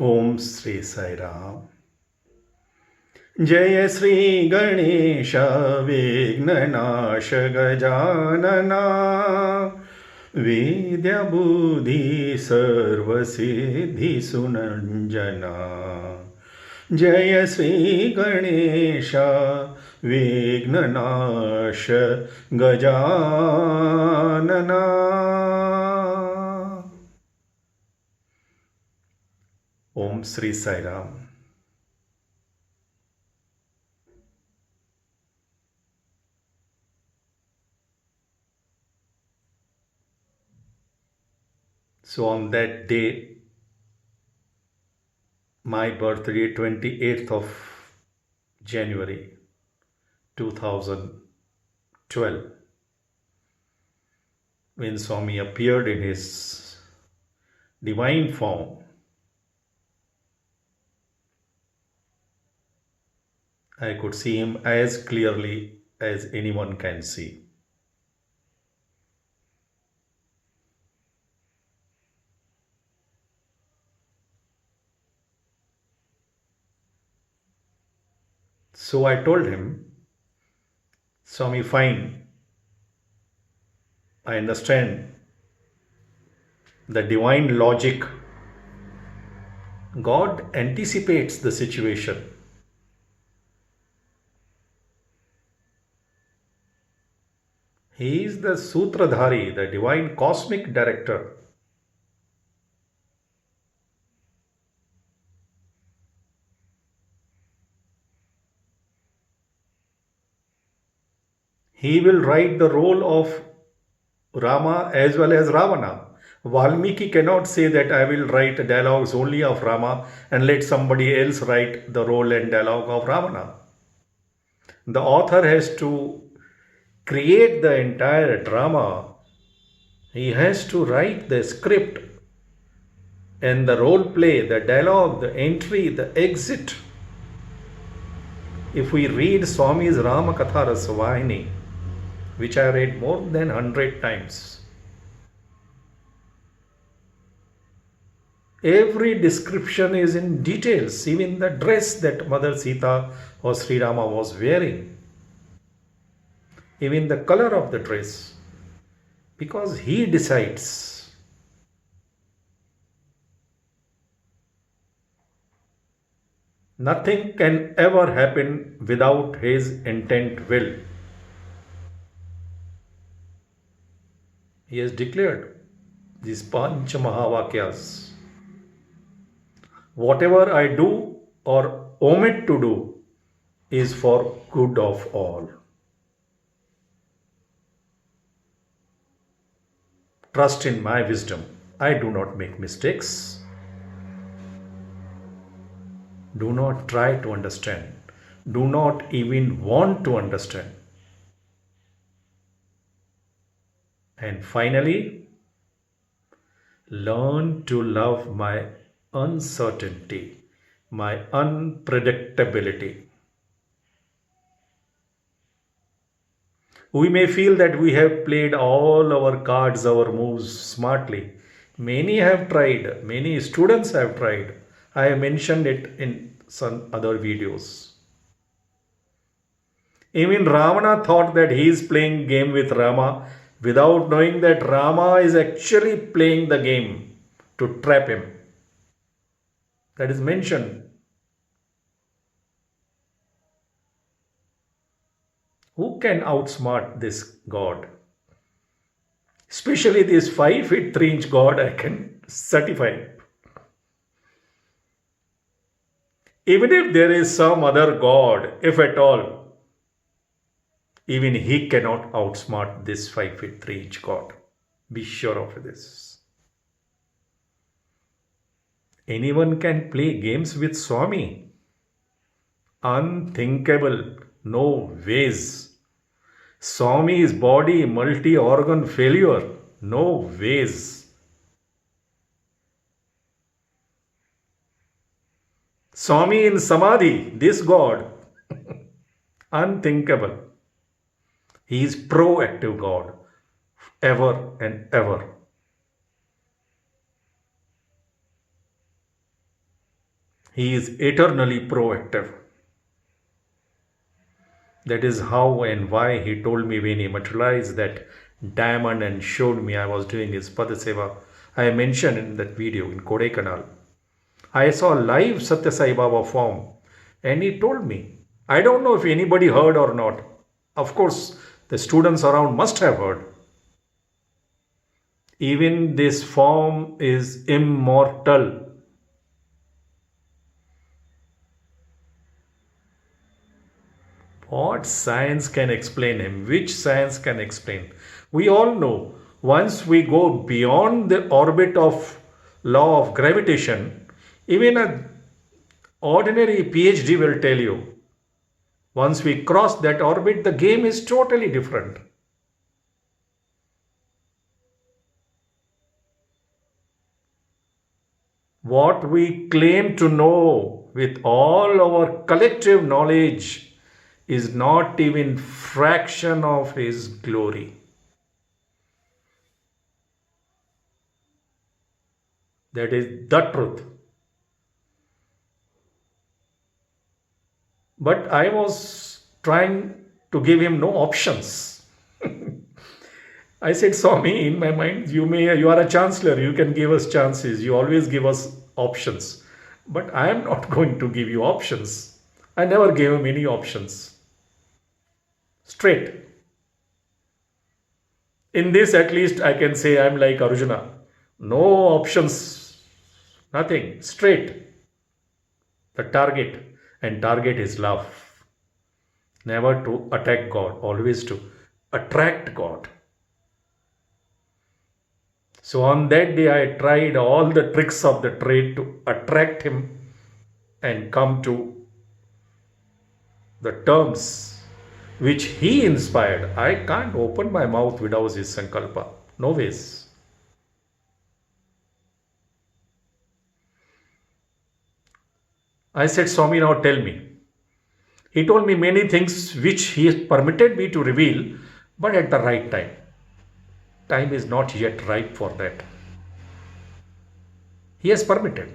ओम श्री साई राम। जय श्री गणेश विघ्ननाश गजानना विद्याबुद्धि सर्वसिद्धि सुनंजना। जय श्री गणेश विघ्ननाश गजानना। ओम Shri Sai Ram. So on that day, my birthday, 28th of January 2012, when Swami appeared in his divine form, I could see him as clearly as anyone can see. So I told him, Swami, fine, I understand the divine logic. God anticipates the situation. He is the Sutradhari, the divine cosmic director. He will write the role of Rama as well as Ravana. Valmiki cannot say that I will write dialogues only of Rama and let somebody else write the role and dialogue of Ravana. The author has to create the entire drama. He has to write the script and the role play, the dialogue, the entry, the exit. If we read Swami's Ramakatha Rasavahini, which I read more than 100 times, every description is in details, even the dress that Mother Sita or Sri Rama was wearing, even the color of the dress, because he decides. Nothing can ever happen without his intent will. He has declared these Panch Mahavakyas. Whatever I do or omit to do is for good of all. Trust in my wisdom. I do not make mistakes. Do not try to understand. Do not even want to understand. And finally, learn to love my uncertainty, my unpredictability. We may feel that we have played all our cards, our moves smartly. Many have tried, many students have tried. I have mentioned it in some other videos. Even Ravana thought that he is playing game with Rama without knowing that Rama is actually playing the game to trap him. That is mentioned. Who can outsmart this God? Especially this 5 feet 3 inch God, I can certify. Even if there is some other God, if at all, even he cannot outsmart this 5 feet 3 inch God. Be sure of this. Anyone can play games with Swami. Unthinkable. No ways. Swami's body multi-organ failure. No ways. Swami in Samadhi, this God. Unthinkable. He is proactive God. Ever and ever. He is eternally proactive. That is how and why he told me when he materialized that diamond and showed me I was doing his Padaseva. I mentioned in that video in Kodaikanal. I saw live Satya Sai Baba form and he told me. I don't know if anybody heard or not. Of course, the students around must have heard. Even this form is immortal. What science can explain him? Which science can explain? We all know once we go beyond the orbit of law of gravitation, even an ordinary PhD will tell you once we cross that orbit, the game is totally different. What we claim to know with all our collective knowledge is not even fraction of his glory. That is the truth. But I was trying to give him no options. I said, Swami, in my mind, you are a chancellor, you can give us chances, you always give us options. But I am not going to give you options. I never gave him any options. Straight. In this, at least, I can say I'm like Arjuna. No options, nothing, straight. The target, and target is love. Never to attack God, always to attract God. So on that day, I tried all the tricks of the trade to attract him and come to the terms which he inspired. I can't open my mouth without his sankalpa. No ways. I said, Swami, now tell me. He told me many things which he has permitted me to reveal, but at the right time. Time is not yet ripe for that. He has permitted,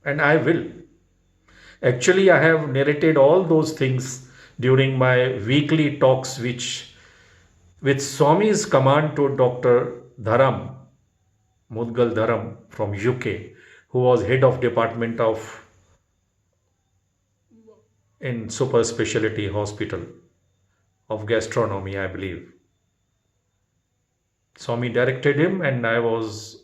and I will. Actually, I have narrated all those things during my weekly talks, which, with Swami's command to Dr. Dharam, Mudgal Dharam from UK, who was head of department of in super specialty hospital of gastronomy, I believe. Swami directed him, and I was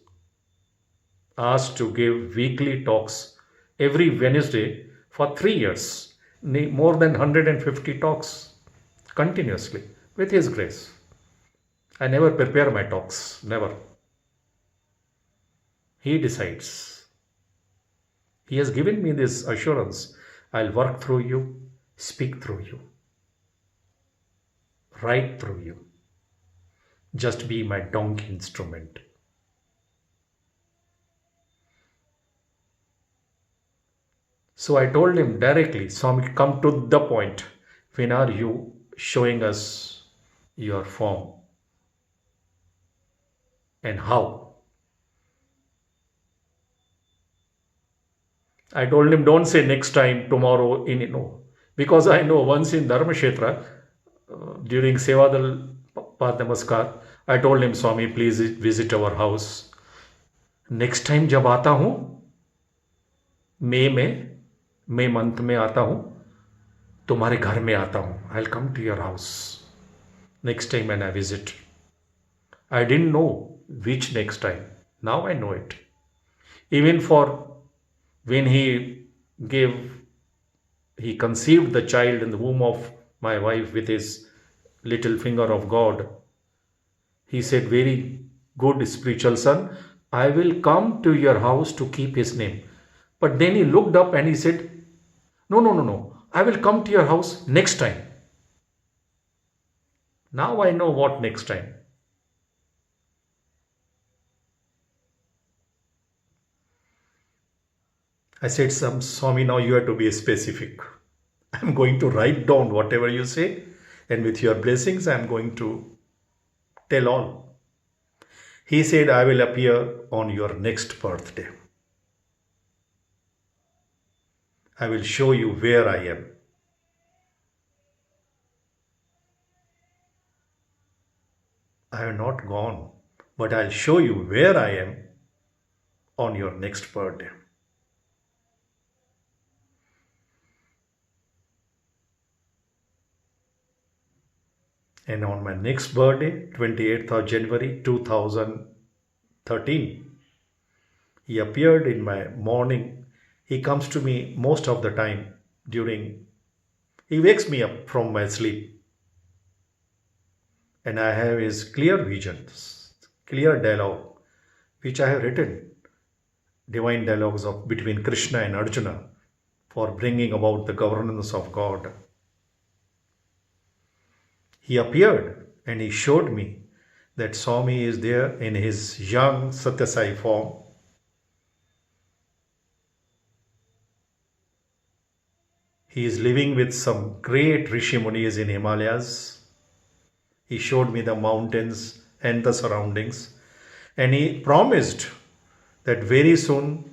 asked to give weekly talks every Wednesday for 3 years, more than 150 talks continuously with his grace. I never prepare my talks, never. He decides. He has given me this assurance. I'll work through you, speak through you, write through you. Just be my donkey instrument. So I told him directly, Swami, come to the point. When are you showing us your form? And how? I told him, don't say next time, tomorrow, no. Because I know once in Dharmashetra, during Sevadal Path Namaskar, I told him, Swami, please visit our house. Next time जब आता हूँ, मई month में आता हूँ, तुम्हारे घर में आता हूँ. I'll come to your house next time when I visit. I didn't know which next time. Now I know it. Even for when he conceived the child in the womb of my wife with his little finger of God, he said, very good spiritual son, I will come to your house to keep his name. But then he looked up and he said, no, I will come to your house next time. Now I know what next time. I said, Swami, now you have to be specific. I'm going to write down whatever you say, and with your blessings, I'm going to tell all. He said, I will appear on your next birthday. I will show you where I am. I have not gone, but I'll show you where I am on your next birthday. And on my next birthday, 28th of January 2013, he appeared in my morning. He comes to me most of the time he wakes me up from my sleep. And I have his clear visions, clear dialogue, which I have written, divine dialogues between Krishna and Arjuna for bringing about the governance of God. He appeared and he showed me that Swami is there in his young Satyasai form. He is living with some great Rishi Munis in Himalayas. He showed me the mountains and the surroundings, and he promised that very soon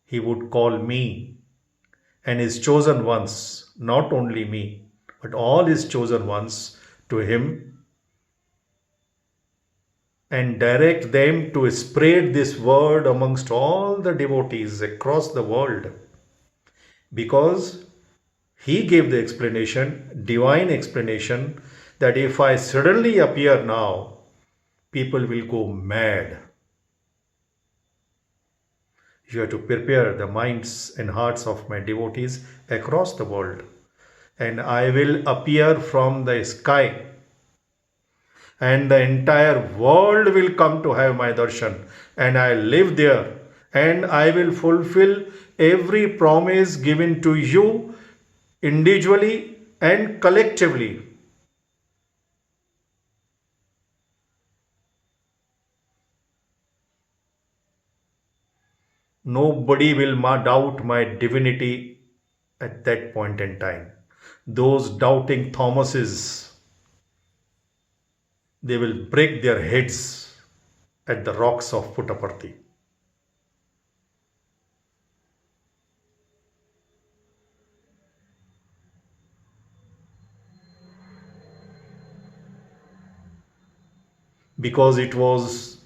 he would call me and his chosen ones, not only me, but all his chosen ones, to him and direct them to spread this word amongst all the devotees across the world. Because he gave the explanation, divine explanation, that if I suddenly appear now, people will go mad. You have to prepare the minds and hearts of my devotees across the world. And I will appear from the sky. And the entire world will come to have my darshan. And I live there. And I will fulfill every promise given to you individually and collectively. Nobody will doubt my divinity at that point in time. Those doubting Thomases, they will break their heads at the rocks of Puttaparthi. Because it was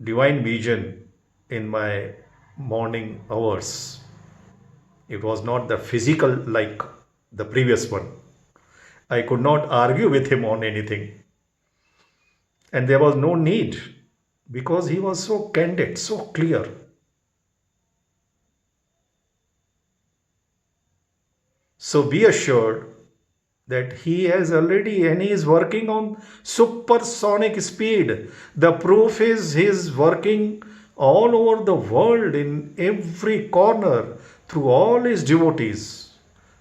divine vision in my morning hours. It was not the physical like the previous one. I could not argue with him on anything. And there was no need because he was so candid, so clear. So be assured that he has already and he is working on supersonic speed. The proof is he is working all over the world in every corner through all his devotees.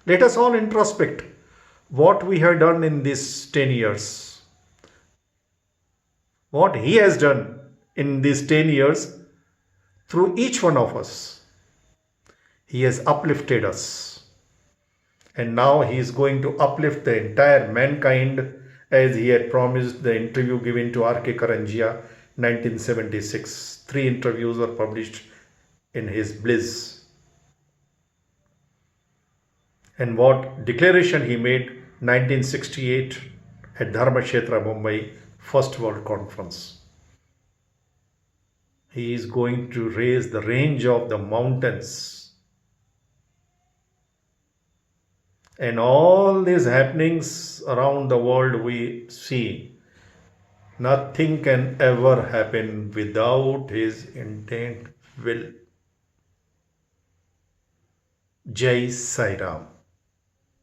Let us all introspect what we have done in these 10 years. What he has done in these 10 years through each one of us. He has uplifted us. And now he is going to uplift the entire mankind as he had promised. The interview given to R.K. Karanjia, 1976. 3 interviews were published in his Bliss. And what declaration he made 1968 at Dharmakshetra, Mumbai, First World Conference. He is going to raise the range of the mountains. And all these happenings around the world we see, nothing can ever happen without his intent will. Jai Sai Ram.